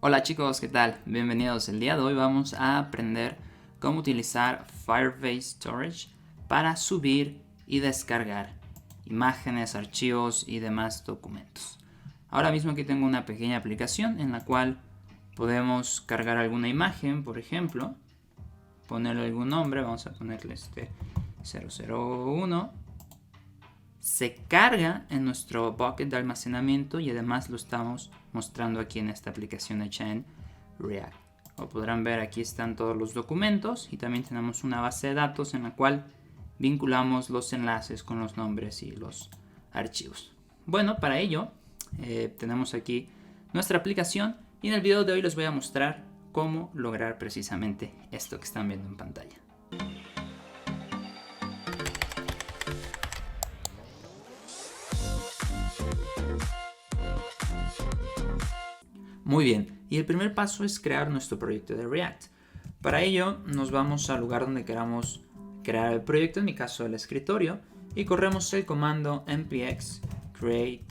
Hola chicos, ¿qué tal? Bienvenidos. El día de hoy vamos a aprender cómo utilizar Firebase Storage para subir y descargar imágenes, archivos y demás documentos. Ahora mismo aquí tengo una pequeña aplicación en la cual podemos cargar alguna imagen, por ejemplo, ponerle algún nombre, vamos a ponerle 001. Se carga en nuestro bucket de almacenamiento y además lo estamos mostrando aquí en esta aplicación hecha en React. Como podrán ver, aquí están todos los documentos y también tenemos una base de datos en la cual vinculamos los enlaces con los nombres y los archivos. Bueno, para ello tenemos aquí nuestra aplicación y en el video de hoy les voy a mostrar cómo lograr precisamente esto que están viendo en pantalla. Muy bien, y el primer paso es crear nuestro proyecto de React. Para ello nos vamos al lugar donde queramos crear el proyecto, en mi caso el escritorio, y corremos el comando npx create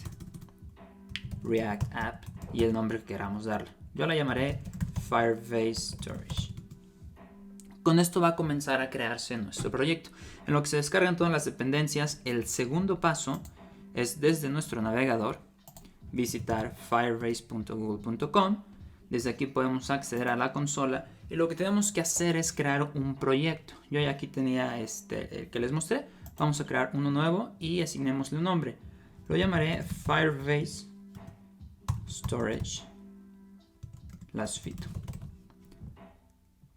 react app y el nombre que queramos darle. Yo la llamaré Firebase Storage. Con esto va a comenzar a crearse nuestro proyecto. En lo que se descargan todas las dependencias, el segundo paso es desde nuestro navegador visitar firebase.google.com. Desde aquí podemos acceder a la consola y lo que tenemos que hacer es crear un proyecto. Yo ya aquí tenía el que les mostré. Vamos a crear uno nuevo y asignémosle un nombre. Lo llamaré Firebase Storage Lasfito.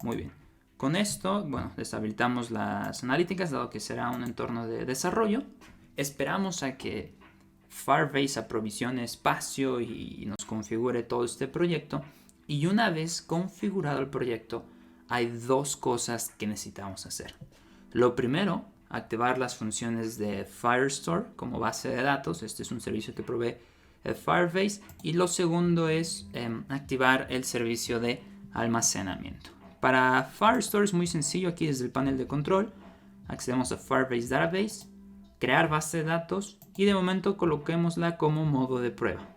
Muy bien. Con esto, bueno, deshabilitamos las analíticas dado que será un entorno de desarrollo. Esperamos a que Firebase aprovisione espacio y nos configure todo este proyecto. Y una vez configurado el proyecto, hay dos cosas que necesitamos hacer. Lo primero, activar las funciones de Firestore como base de datos. Este es un servicio que provee Firebase. Y lo segundo es activar el servicio de almacenamiento. Para Firestore es muy sencillo. Aquí desde el panel de control accedemos a Firebase Database, crear base de datos y de momento coloquémosla como modo de prueba.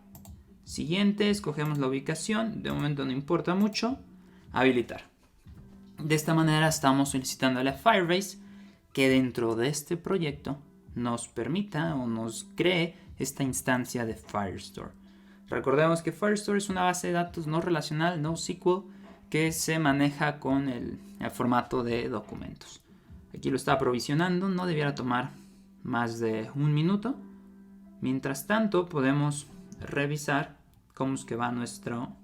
Siguiente, escogemos la ubicación, de momento no importa mucho, habilitar. De esta manera estamos solicitándole a Firebase que dentro de este proyecto nos permita o nos cree esta instancia de Firestore. Recordemos que Firestore es una base de datos no relacional, NoSQL, que se maneja con el formato de documentos. Aquí lo está aprovisionando, no debiera tomar más de un minuto. Mientras tanto podemos revisar cómo es que va nuestro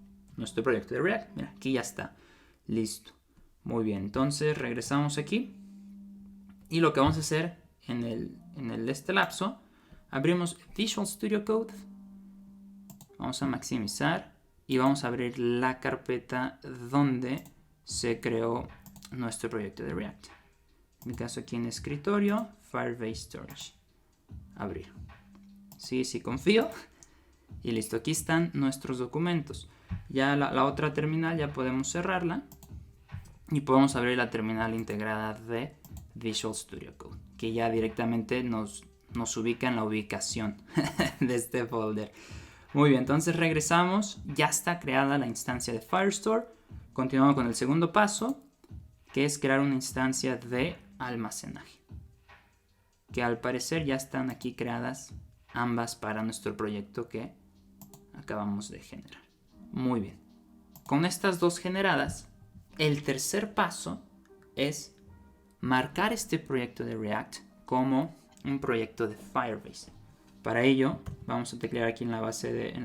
proyecto de React. Mira, aquí ya está listo. Muy bien, entonces regresamos aquí y lo que vamos a hacer en este lapso, abrimos Visual Studio Code, vamos a maximizar y vamos a abrir la carpeta donde se creó nuestro proyecto de React. En mi caso aquí en escritorio, Firebase Storage. Abrir. Sí, confío. Y listo, aquí están nuestros documentos. Ya la otra terminal ya podemos cerrarla. Y podemos abrir la terminal integrada de Visual Studio Code, que ya directamente nos ubica en la ubicación de este folder. Muy bien, entonces regresamos. Ya está creada la instancia de Firestore. Continuamos con el segundo paso, que es crear una instancia de almacenaje, que al parecer ya están aquí creadas ambas para nuestro proyecto que acabamos de generar. Muy bien. Con estas dos generadas, el tercer paso es marcar este proyecto de React como un proyecto de Firebase. Para ello, vamos a teclear aquí en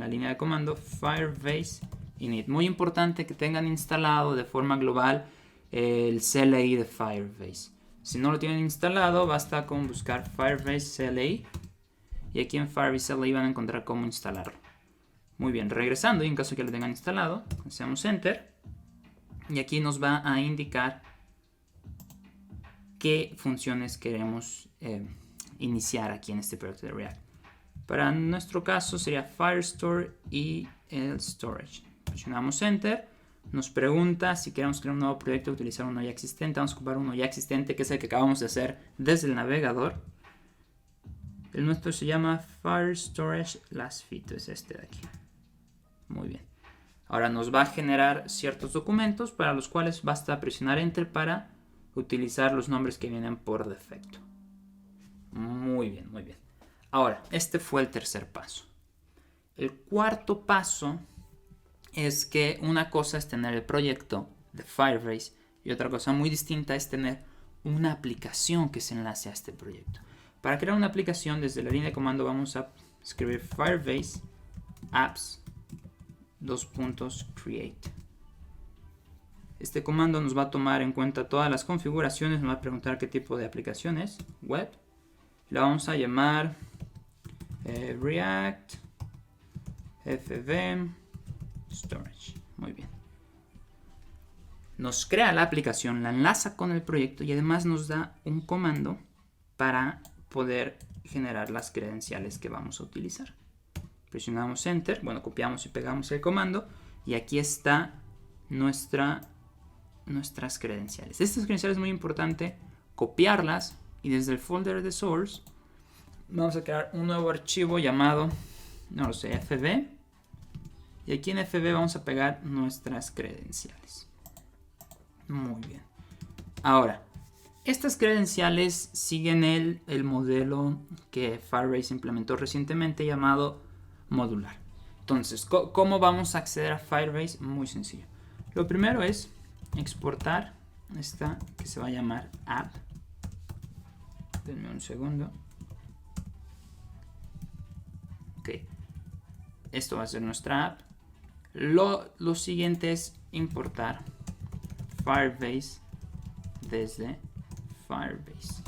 la línea de comando Firebase init. Muy importante que tengan instalado de forma global el CLI de Firebase. Si no lo tienen instalado, basta con buscar Firebase CLI y aquí en Firebase CLI van a encontrar cómo instalarlo. Muy bien, regresando y en caso que lo tengan instalado, hacemos Enter y aquí nos va a indicar qué funciones queremos iniciar aquí en este proyecto de React. Para nuestro caso sería Firestore y el Storage. Presionamos Enter. Nos pregunta si queremos crear un nuevo proyecto o utilizar uno ya existente. Vamos a ocupar uno ya existente, que es el que acabamos de hacer desde el navegador. El nuestro se llama Fire Storage Lasfito, es este de aquí. Muy bien. Ahora nos va a generar ciertos documentos para los cuales basta presionar Enter para utilizar los nombres que vienen por defecto. Muy bien, muy bien. Ahora, este fue el tercer paso. El cuarto paso es que una cosa es tener el proyecto de Firebase y otra cosa muy distinta es tener una aplicación que se enlace a este proyecto. Para crear una aplicación, desde la línea de comando vamos a escribir Firebase apps create. Este comando nos va a tomar en cuenta todas las configuraciones, nos va a preguntar qué tipo de aplicación es, web. La vamos a llamar React FV Storage. Muy bien. Nos crea la aplicación, la enlaza con el proyecto y además nos da un comando para poder generar las credenciales que vamos a utilizar. Presionamos Enter, bueno, copiamos y pegamos el comando y aquí está nuestras credenciales. Estas credenciales es muy importante copiarlas y desde el folder de source vamos a crear un nuevo archivo llamado, no lo sé, FB, y aquí en FB vamos a pegar nuestras credenciales. Muy bien. Ahora, estas credenciales siguen el modelo que Firebase implementó recientemente llamado modular. Entonces, ¿cómo vamos a acceder a Firebase? Muy sencillo. Lo primero es exportar esta que se va a llamar app. Denme un segundo. Ok. Esto va a ser nuestra app. Lo siguiente es importar Firebase desde Firebase.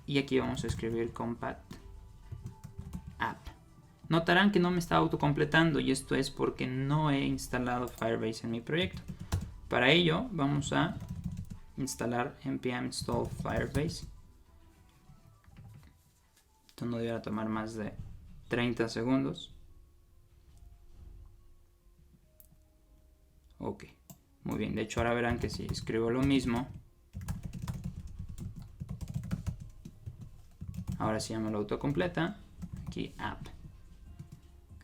Y aquí vamos a escribir compat app. Notarán que no me está autocompletando y esto es porque no he instalado Firebase en mi proyecto. Para ello vamos a instalar npm install Firebase. Esto no deberá tomar más de 30 segundos. Ok, muy bien. De hecho ahora verán que si escribo lo mismo, ahora sí ya me lo autocompleta. Aquí app.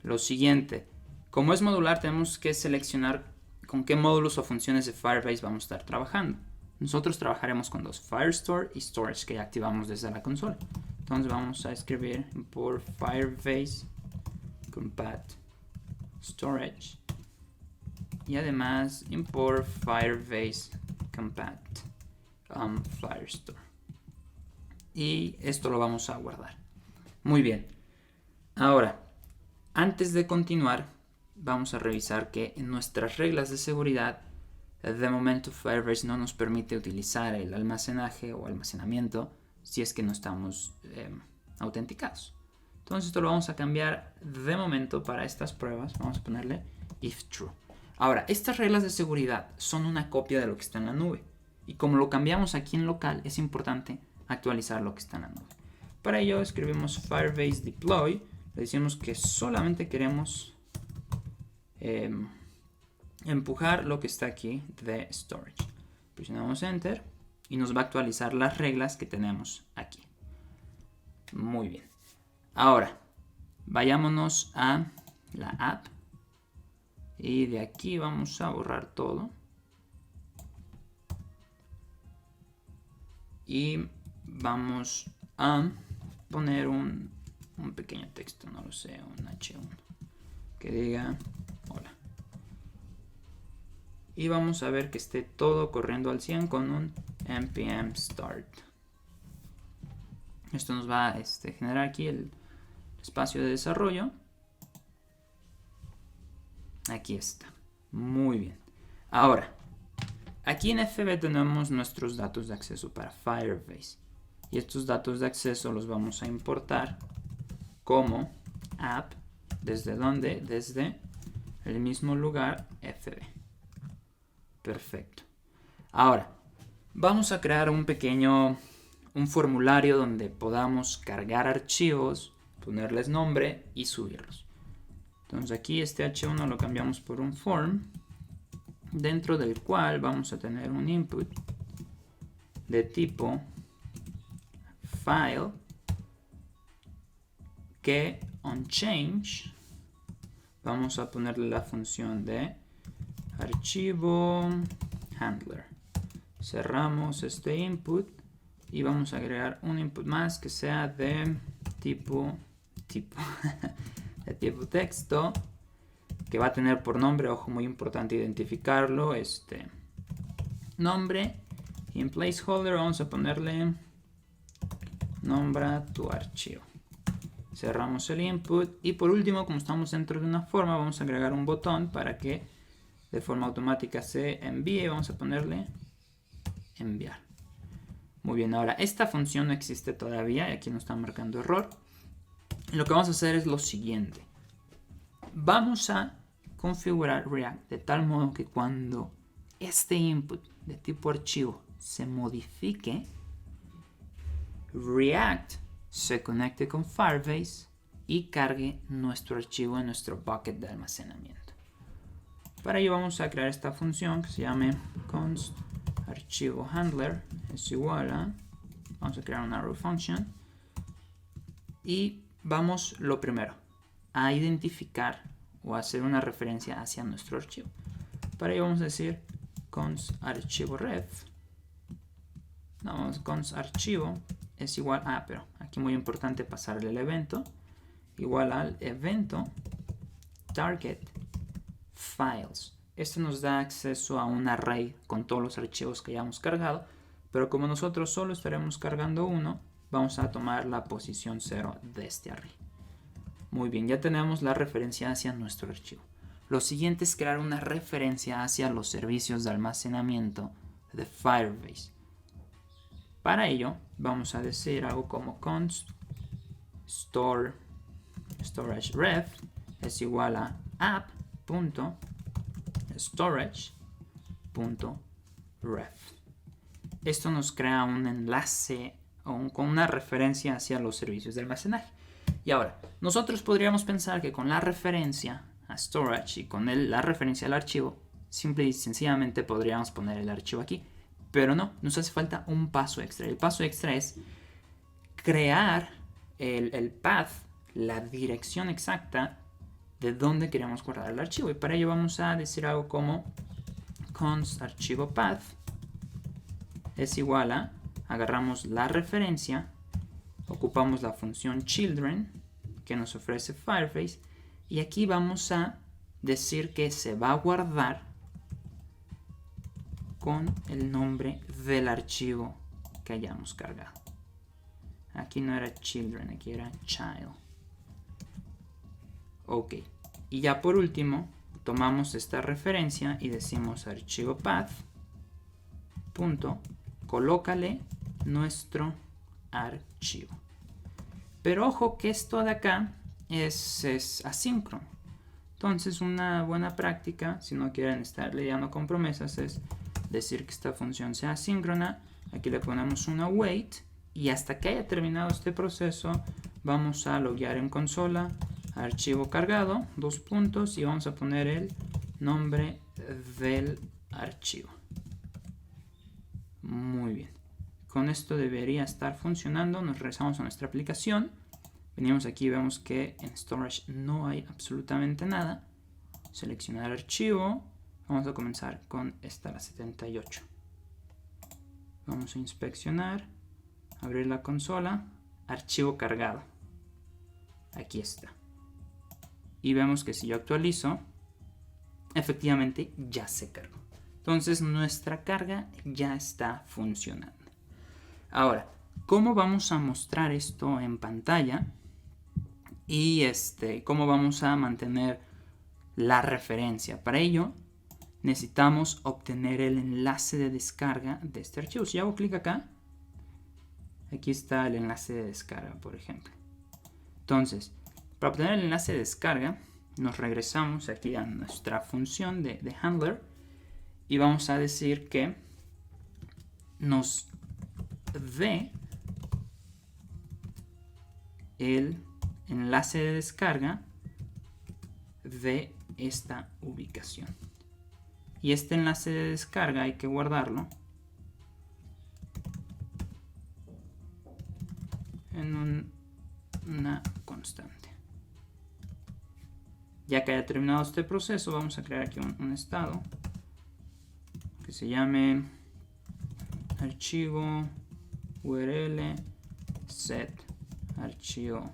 Lo siguiente, como es modular, tenemos que seleccionar con qué módulos o funciones de Firebase vamos a estar trabajando. Nosotros trabajaremos con dos, Firestore y Storage, que ya activamos desde la consola. Entonces vamos a escribir por Firebase compat storage y además import Firebase compat Firestore. Y esto lo vamos a guardar. Muy bien. Ahora, antes de continuar, vamos a revisar que en nuestras reglas de seguridad, de momento Firebase no nos permite utilizar el almacenaje o almacenamiento si es que no estamos autenticados. Entonces esto lo vamos a cambiar de momento para estas pruebas. Vamos a ponerle if true. Ahora, estas reglas de seguridad son una copia de lo que está en la nube. Y como lo cambiamos aquí en local, es importante actualizar lo que está en la nube. Para ello escribimos Firebase deploy. Le decimos que solamente queremos empujar lo que está aquí de storage. Presionamos Enter y nos va a actualizar las reglas que tenemos aquí. Muy bien. Ahora, vayámonos a la app. Y de aquí vamos a borrar todo. Y vamos a poner un pequeño texto, no lo sé, un H1. Que diga hola. Y vamos a ver que esté todo corriendo al 100 con un npm start. Esto nos va a generar aquí el espacio de desarrollo. Aquí está. Muy bien. Ahora, aquí en FB tenemos nuestros datos de acceso para Firebase. Y estos datos de acceso los vamos a importar como app. ¿Desde dónde? Desde el mismo lugar FB. Perfecto. Ahora, vamos a crear un formulario donde podamos cargar archivos, ponerles nombre y subirlos. Entonces aquí este H1 lo cambiamos por un form, dentro del cual vamos a tener un input de tipo file que onChange vamos a ponerle la función de archivo handler. Cerramos este input y vamos a agregar un input más que sea de tipo de tipo texto, que va a tener por nombre, ojo, muy importante identificarlo, nombre, y en placeholder vamos a ponerle nombra tu archivo. Cerramos el input y por último, como estamos dentro de una forma, vamos a agregar un botón para que de forma automática se envíe. Vamos a ponerle enviar. Muy bien, ahora esta función no existe todavía y aquí nos está marcando error. Lo que vamos a hacer es lo siguiente. Vamos a configurar React de tal modo que cuando este input de tipo archivo se modifique, React se conecte con Firebase y cargue nuestro archivo en nuestro bucket de almacenamiento. Para ello vamos a crear esta función que se llame const archivo handler es igual a, vamos a crear una arrow function y vamos lo primero a identificar o hacer una referencia hacia nuestro archivo. Para ello vamos a decir const archivo ref, const archivo es igual a, pero aquí muy importante pasarle el evento, igual al evento target files. Esto nos da acceso a un array con todos los archivos que hayamos cargado, pero como nosotros solo estaremos cargando uno, vamos a tomar la posición 0 de este array. Muy bien, ya tenemos la referencia hacia nuestro archivo. Lo siguiente es crear una referencia hacia los servicios de almacenamiento de Firebase. Para ello, vamos a decir algo como const storage ref es igual a app.storage.ref. Esto nos crea un enlace con una referencia hacia los servicios de almacenaje. Y ahora, nosotros podríamos pensar que con la referencia a storage y con la referencia al archivo, simple y sencillamente podríamos poner el archivo aquí. Pero no, nos hace falta un paso extra. El paso extra es crear el path, la dirección exacta de dónde queremos guardar el archivo. Y para ello vamos a decir algo como const archivo path es igual a, agarramos la referencia, ocupamos la función children que nos ofrece Firebase y aquí vamos a decir que se va a guardar con el nombre del archivo que hayamos cargado. Aquí no era children, aquí era child. Ok, y ya por último tomamos esta referencia y decimos archivo path punto, colócale nuestro archivo. Pero ojo que esto de acá es asíncrono. Entonces una buena práctica, si no quieren estar lidiando con promesas, es decir que esta función sea asíncrona. Aquí le ponemos una wait y hasta que haya terminado este proceso vamos a loguear en consola archivo cargado, dos puntos, y vamos a poner el nombre del archivo. Muy bien, con esto debería estar funcionando. Nos regresamos a nuestra aplicación, venimos aquí y vemos que en storage no hay absolutamente nada. Seleccionar archivo, vamos a comenzar con esta, la 78. Vamos a inspeccionar, abrir la consola, archivo cargado, aquí está. Y vemos que si yo actualizo, efectivamente ya se cargó. Entonces nuestra carga ya está funcionando. Ahora, ¿cómo vamos a mostrar esto en pantalla? Y ¿cómo vamos a mantener la referencia? Para ello necesitamos obtener el enlace de descarga de este archivo. Si hago clic acá, aquí está el enlace de descarga, por ejemplo. Entonces, para obtener el enlace de descarga, nos regresamos aquí a nuestra función de handler y vamos a decir que nos dé el enlace de descarga de esta ubicación. Y este enlace de descarga hay que guardarlo en una constante. Ya que haya terminado este proceso, vamos a crear aquí un estado que se llame archivo URL set archivo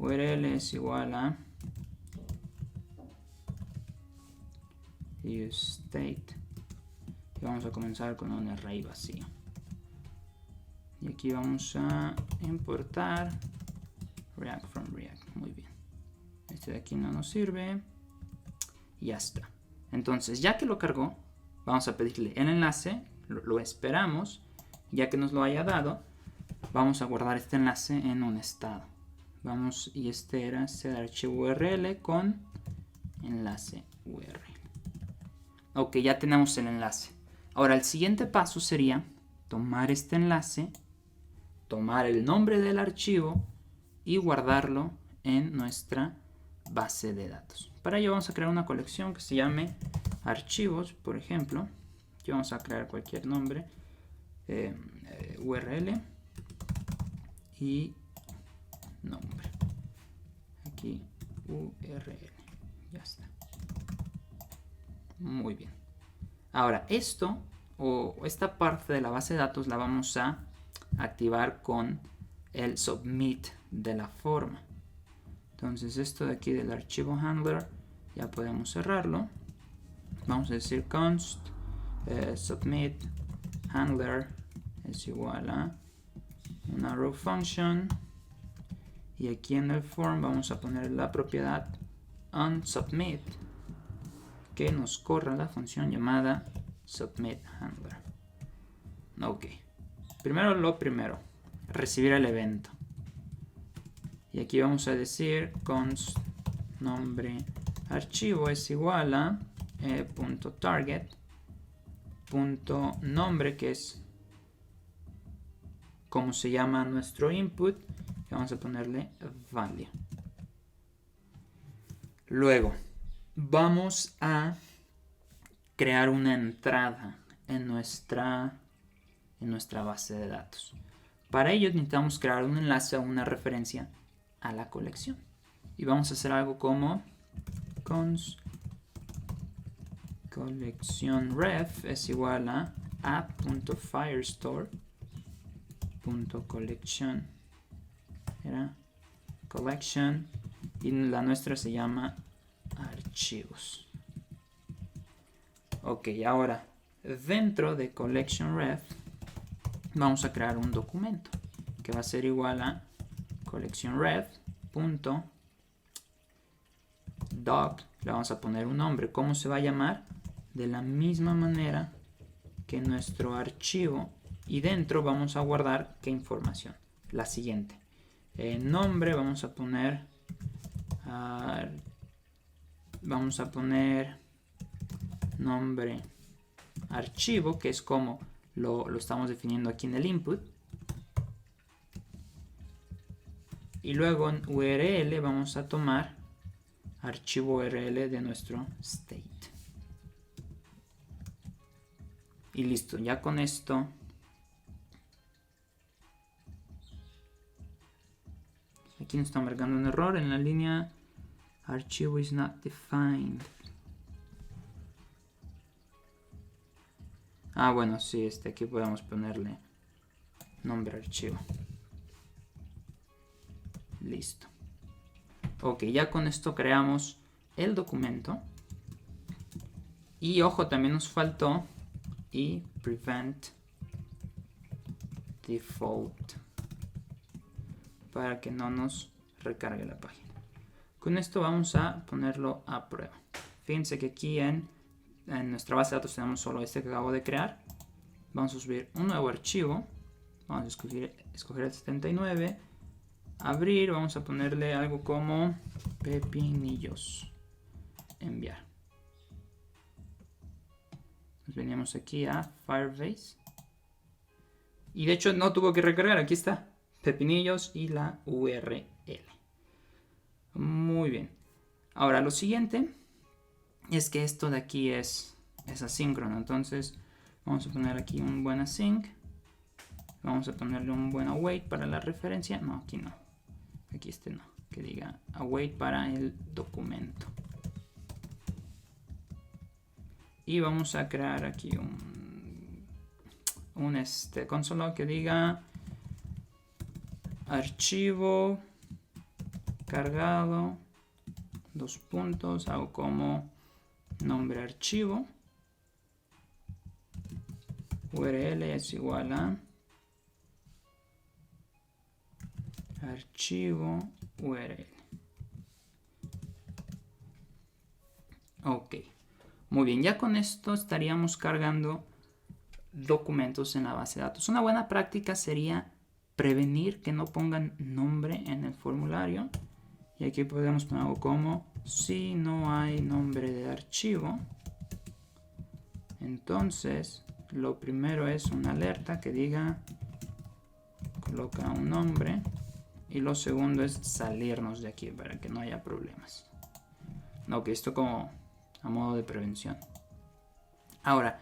URL es igual a useState y vamos a comenzar con un array vacío. Y aquí vamos a importar React from React. Muy bien. Este de aquí no nos sirve. Y ya está. Entonces, ya que lo cargó, vamos a pedirle el enlace. Lo esperamos. Ya que nos lo haya dado, vamos a guardar este enlace en un estado. Vamos, y este era set archivo URL con enlace URL. Ok, ya tenemos el enlace. Ahora, el siguiente paso sería tomar este enlace, tomar el nombre del archivo y guardarlo en nuestra base de datos. Para ello vamos a crear una colección que se llame archivos, por ejemplo. Aquí vamos a crear cualquier nombre, URL y nombre. Aquí URL. Ya está. Muy bien. Ahora, esto o esta parte de la base de datos la vamos a activar con el submit de la forma. Entonces esto de aquí del archivo handler ya podemos cerrarlo. Vamos a decir const submit handler es igual a una row function y aquí en el form vamos a poner la propiedad onSubmit que nos corra la función llamada submit handler. Ok, primero lo primero, recibir el evento. Y aquí vamos a decir const nombre archivo es igual a .target .nombre, que es como se llama nuestro input, y vamos a ponerle value. Luego vamos a crear una entrada en nuestra base de datos. Para ello necesitamos crear un enlace o una referencia a la colección. Y vamos a hacer algo como const colección ref es igual a app.firestore.collection collection y la nuestra se llama archivos. Ok, ahora dentro de collection ref vamos a crear un documento que va a ser igual a collection ref.doc. Le vamos a poner un nombre. ¿Cómo se va a llamar? De la misma manera que nuestro archivo, y dentro vamos a guardar ¿qué información? La siguiente. Nombre vamos a poner nombre archivo, que es como lo estamos definiendo aquí en el input. Y luego en URL vamos a tomar archivo URL de nuestro state. Y listo, ya con esto aquí nos está marcando un error en la línea archivo is not defined. Ah, bueno, sí, aquí podemos ponerle nombre archivo. Listo. Ok, ya con esto creamos el documento. Y ojo, también nos faltó y prevent default para que no nos recargue la página. Con esto vamos a ponerlo a prueba. Fíjense que aquí en nuestra base de datos tenemos solo este que acabo de crear. Vamos a subir un nuevo archivo. Vamos a escoger el 79. Abrir, vamos a ponerle algo como pepinillos. Enviar. Nos venimos aquí a Firebase. Y de hecho no tuvo que recargar, aquí está. Pepinillos y la URL. Muy bien. Ahora lo siguiente es que esto de aquí es asíncrono. Entonces vamos a poner aquí un buen async. Vamos a ponerle un buen await para la referencia. No, aquí no. Aquí no. Que diga await para el documento. Y vamos a crear aquí un console que diga archivo cargado, dos puntos, hago como nombre archivo, URL es igual a archivo URL. Ok, muy bien, ya con esto estaríamos cargando documentos en la base de datos. Una buena práctica sería prevenir que no pongan nombre en el formulario. Y aquí podemos poner algo como si no hay nombre de archivo, entonces lo primero es una alerta que diga coloca un nombre, y lo segundo es salirnos de aquí para que no haya problemas. Ok, esto como a modo de prevención. Ahora,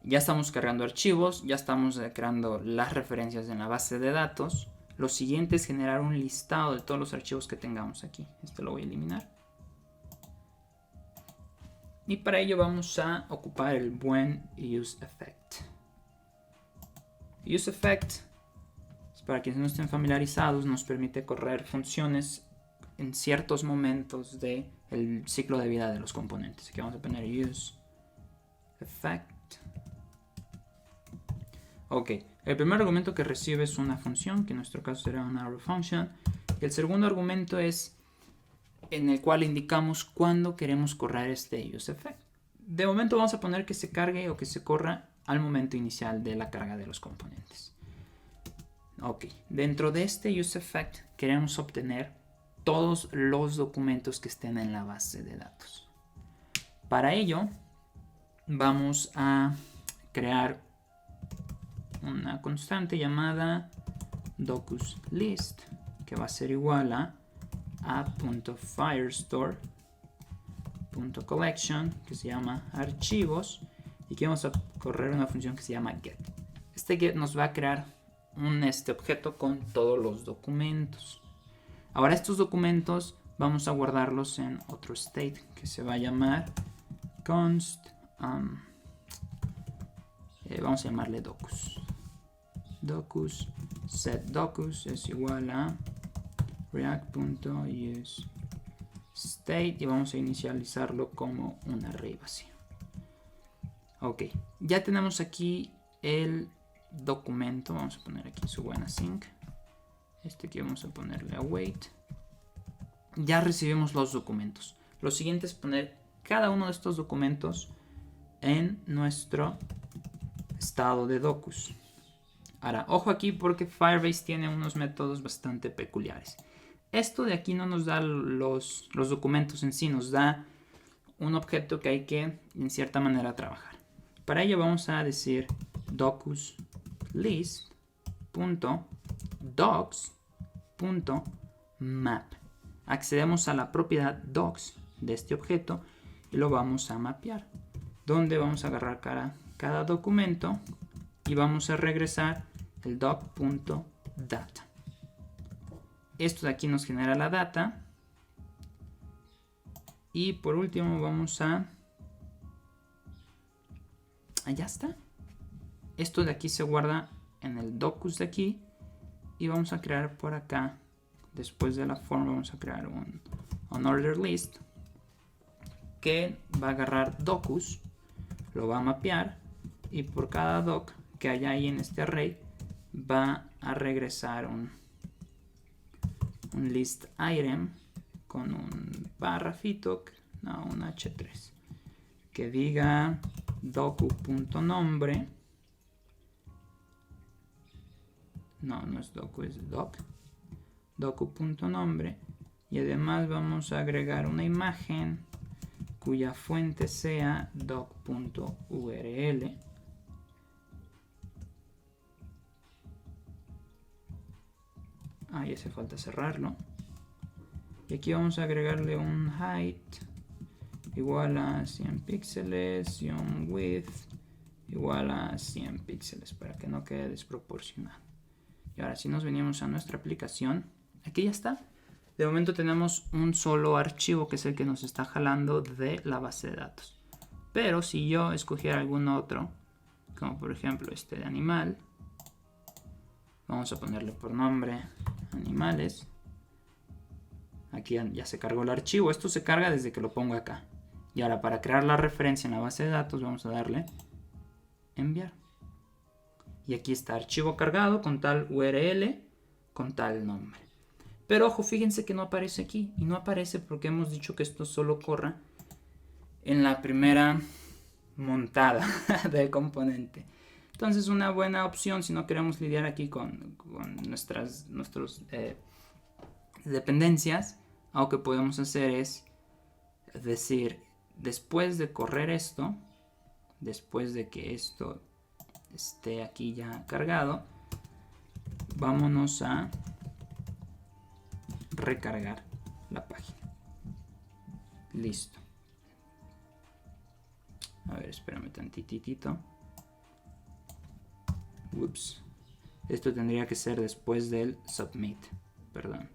ya estamos cargando archivos, ya estamos creando las referencias en la base de datos. Lo siguiente es generar un listado de todos los archivos que tengamos aquí. Este lo voy a eliminar. Y para ello vamos a ocupar el buen useEffect. useEffect, para quienes no estén familiarizados, nos permite correr funciones en ciertos momentos del ciclo de vida de los componentes. Aquí vamos a poner useEffect. Ok, el primer argumento que recibe es una función, que en nuestro caso será una arrow function. Y el segundo argumento es en el cual indicamos cuándo queremos correr este useEffect. De momento vamos a poner que se cargue o que se corra al momento inicial de la carga de los componentes. Ok, dentro de este useEffect queremos obtener todos los documentos que estén en la base de datos. Para ello vamos a crear una constante llamada docusList, que va a ser igual a app.firestore.collection, que se llama archivos, y aquí vamos a correr una función que se llama get. Este get nos va a crear un objeto con todos los documentos. Ahora estos documentos vamos a guardarlos en otro state que se va a llamar const, vamos a llamarle docus setDocus es igual a react.useState y vamos a inicializarlo como un array vacío. Ok, ya tenemos aquí el documento. Vamos a poner aquí su buena sync. Aquí vamos a ponerle await. Ya recibimos los documentos. Lo siguiente es poner cada uno de estos documentos en nuestro estado de docus. Ahora, ojo aquí porque Firebase tiene unos métodos bastante peculiares. Esto de aquí no nos da los documentos en sí, nos da un objeto que hay que, en cierta manera, trabajar. Para ello vamos a decir docusList.docs.map. Accedemos a la propiedad docs de este objeto y lo vamos a mapear, donde vamos a agarrar cada documento y vamos a regresar el doc.data. Esto de aquí nos genera la data. Y por último vamos a... ya está. Esto de aquí se guarda en el docus de aquí. Y vamos a crear por acá, después de la forma, vamos a crear un order list que va a agarrar docus, lo va a mapear y por cada doc que haya ahí en este array va a regresar un list item con un párrafito, un h3 que diga docu.nombre. No es docu, es docu.nombre, y además vamos a agregar una imagen cuya fuente sea doc.url. Ahí hace falta cerrarlo. Y aquí vamos a agregarle un height igual a 100 píxeles y un width igual a 100 píxeles para que no quede desproporcionado. Y ahora si nos venimos a nuestra aplicación, aquí ya está. De momento tenemos un solo archivo que es el que nos está jalando de la base de datos. Pero si yo escogiera algún otro, como por ejemplo este de animal, vamos a ponerle por nombre animales. Aquí ya se cargó el archivo. Esto se carga desde que lo pongo acá. Y ahora para crear la referencia en la base de datos vamos a darle enviar. Y aquí está archivo cargado con tal URL, con tal nombre. Pero ojo, fíjense que no aparece aquí. Y no aparece porque hemos dicho que esto solo corra en la primera montada del componente. Entonces una buena opción si no queremos lidiar aquí con nuestras dependencias, algo que podemos hacer es decir, después de correr esto, después de que esto esté aquí ya cargado, vámonos a recargar la página. Listo. A ver, espérame tantitito. Ups. Esto tendría que ser después del submit. Perdón.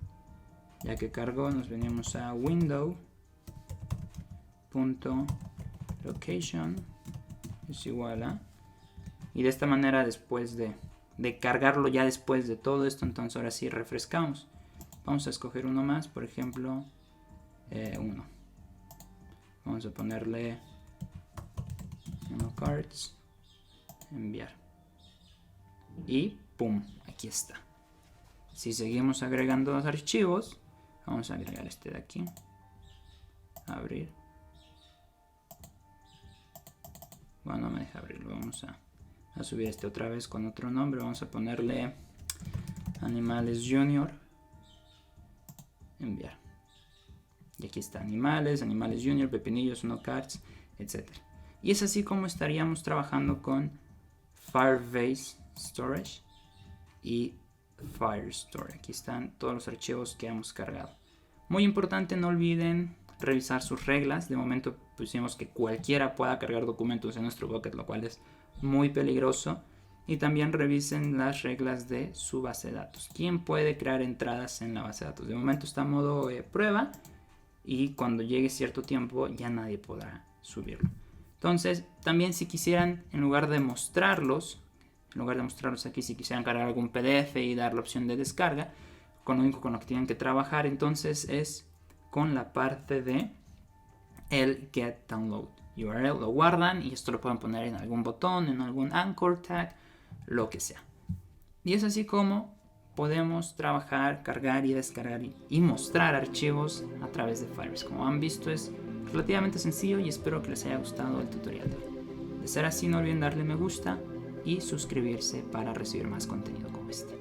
Ya que cargó, nos venimos a window.location es igual a, y de esta manera después de cargarlo, ya después de todo esto, entonces ahora sí refrescamos. Vamos a escoger uno más, por ejemplo 1. Vamos a ponerle cards, enviar, y pum, aquí está. Si seguimos agregando los archivos, vamos a agregar este de aquí, abrir. Bueno, no me deja abrirlo. Vamos a subir este otra vez con otro nombre. Vamos a ponerle animales junior, enviar. Y aquí está animales junior, pepinillos, no cards, etc. Y es así como estaríamos trabajando con Firebase Storage y Firestore. Aquí están todos los archivos que hemos cargado. Muy importante, no olviden revisar sus reglas. De momento pusimos que cualquiera pueda cargar documentos en nuestro bucket, lo cual es muy peligroso. Y también revisen las reglas de su base de datos. ¿Quién puede crear entradas en la base de datos? De momento está en modo prueba, y cuando llegue cierto tiempo ya nadie podrá subirlo. Entonces, también si quisieran, en lugar de mostrarlos aquí, si quisieran cargar algún PDF y dar la opción de descarga, con lo único con lo que tienen que trabajar entonces es con la parte de el get download URL. Lo guardan y esto lo pueden poner en algún botón, en algún anchor tag, lo que sea. Y es así como podemos trabajar, cargar y descargar y mostrar archivos a través de Firebase. Como han visto, es relativamente sencillo y espero que les haya gustado el tutorial de hoy. De ser así, no olviden darle me gusta y suscribirse para recibir más contenido como este.